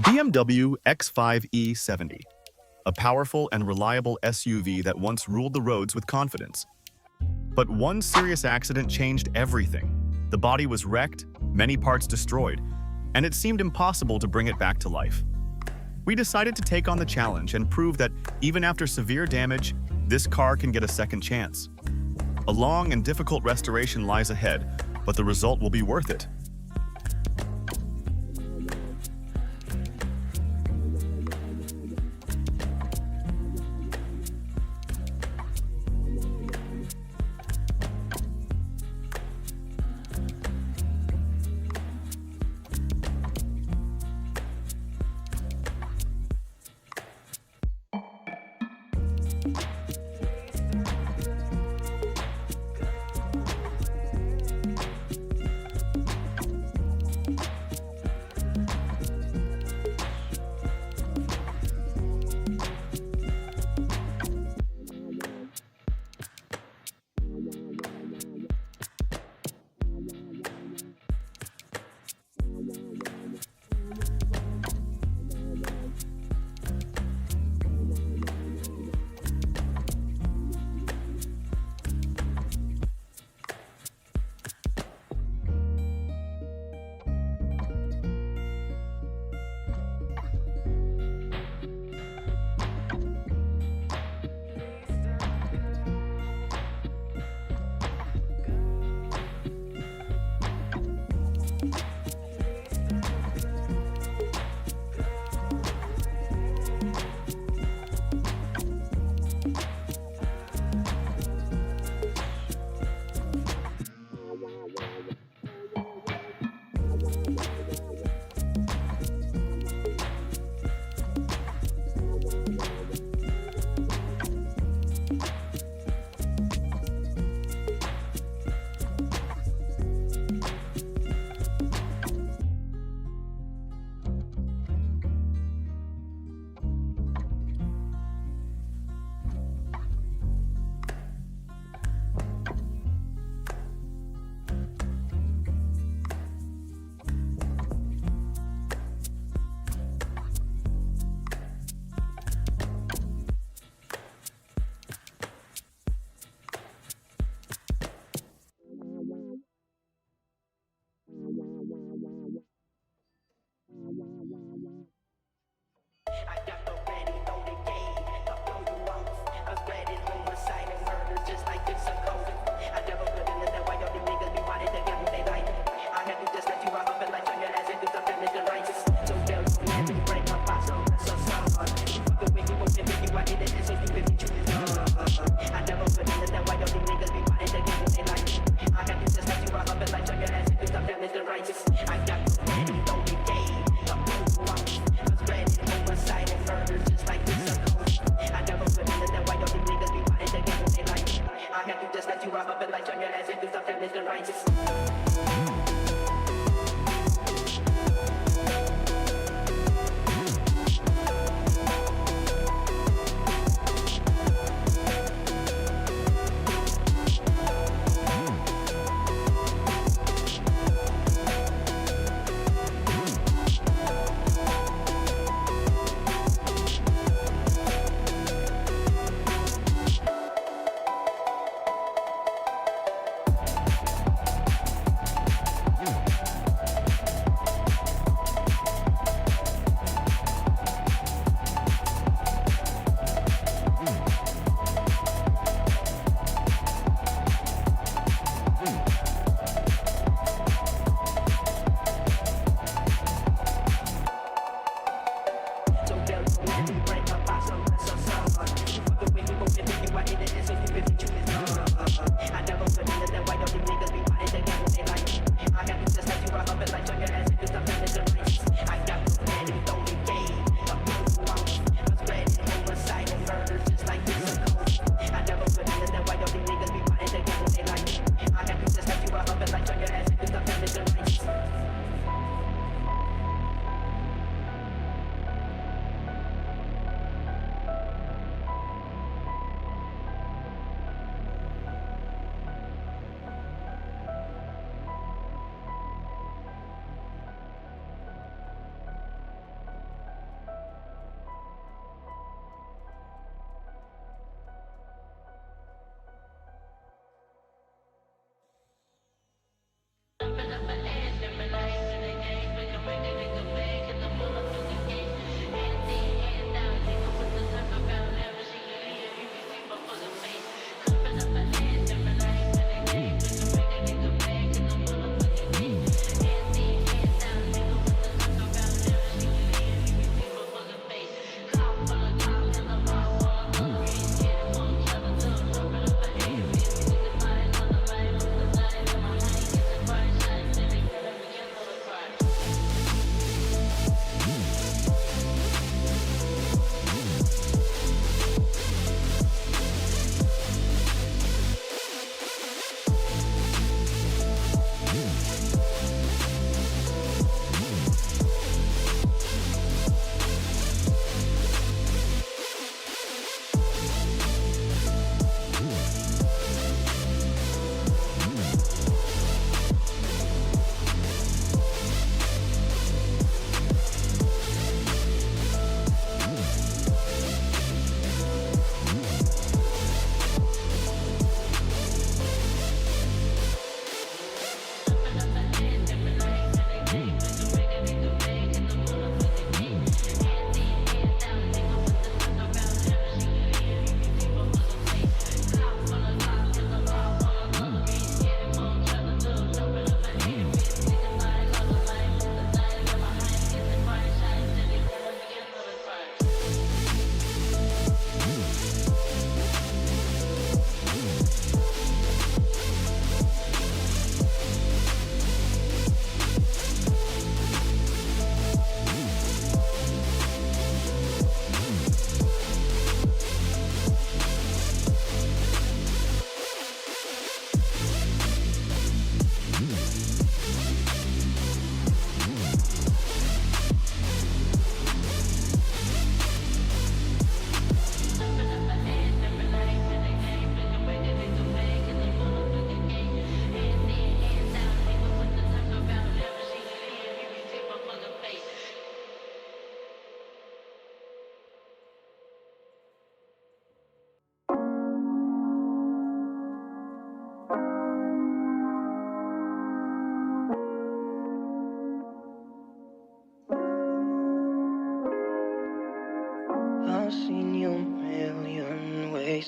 BMW X5 E70, a powerful and reliable SUV that once ruled the roads with confidence. But one serious accident changed everything. The body was wrecked, many parts destroyed, and it seemed impossible to bring it back to life. We decided to take on the challenge and prove that even after severe damage, this car can get a second chance. A long and difficult restoration lies ahead, but the result will be worth it.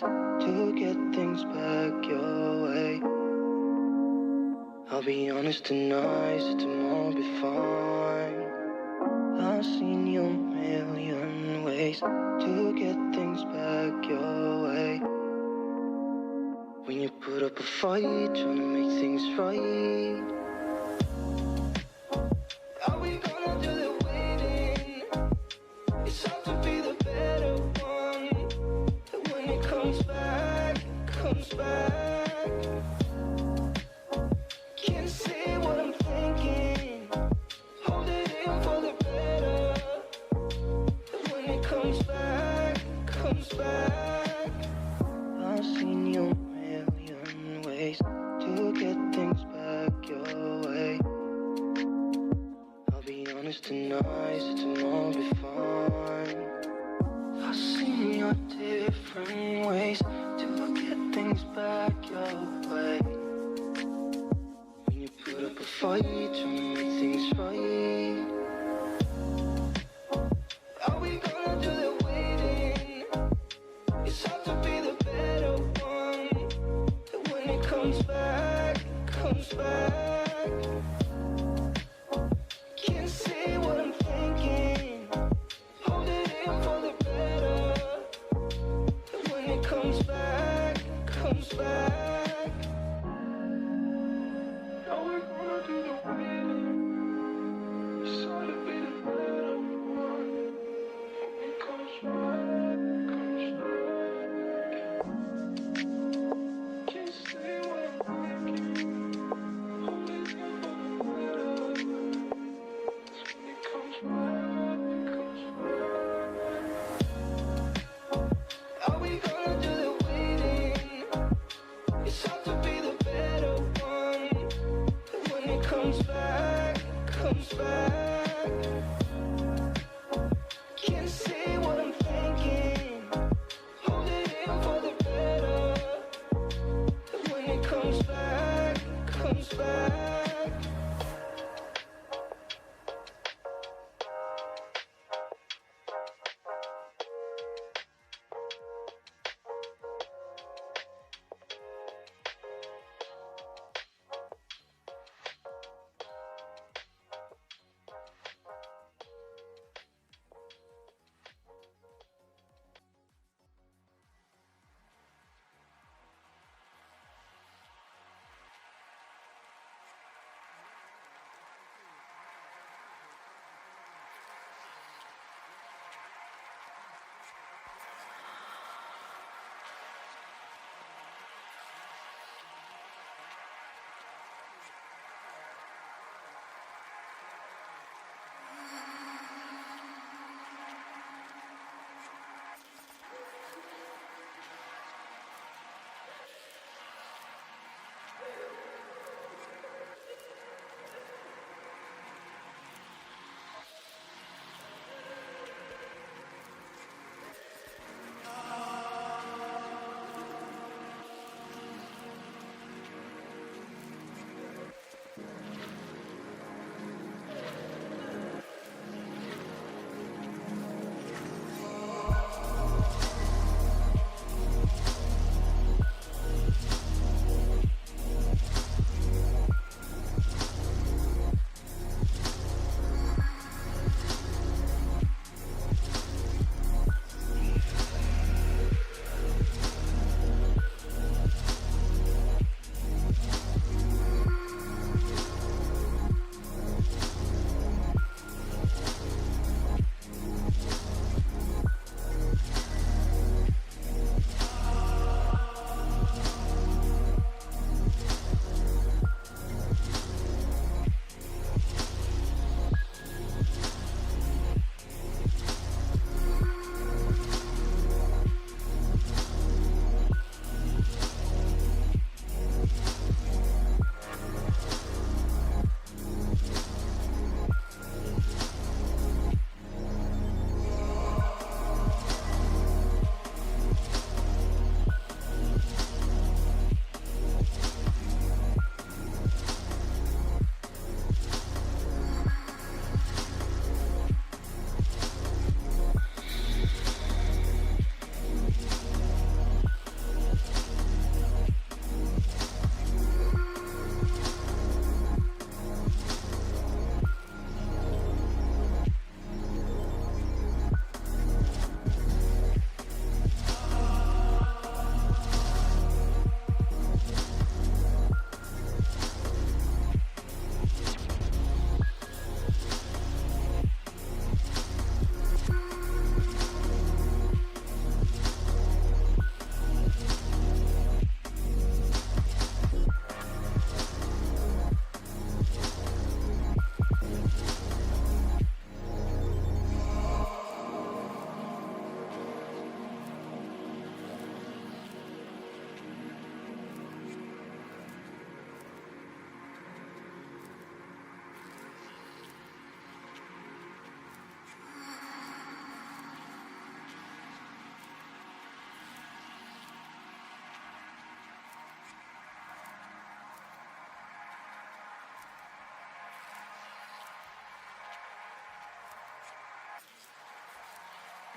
ways to get things back your way. I'll be honest and nice, tomorrow will be fine. I've seen you a million ways to get things back your way. When you put up a fight, trying to make things right. Are we gonna do the waiting? It's hard to be the better one. But when it comes back, it comes back. Can't say what I'm thinking. Hold it in for the better. But when it comes back, it comes back. I've seen you a million ways to get things back your way. I'll be honest and nice, tomorrow will be fine. I've seen your different ways to get things back your way. When you put up a fight, trying to make things right. Are we gonna do the waiting? It's hard to be the better one. But when it comes back, it comes back. Can't say what I'm thinking. Hold it in for the better. But when it comes back, it comes back. Now we're gonna do the waiting.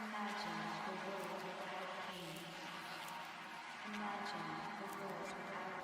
Imagine the world without pain. Imagine the world without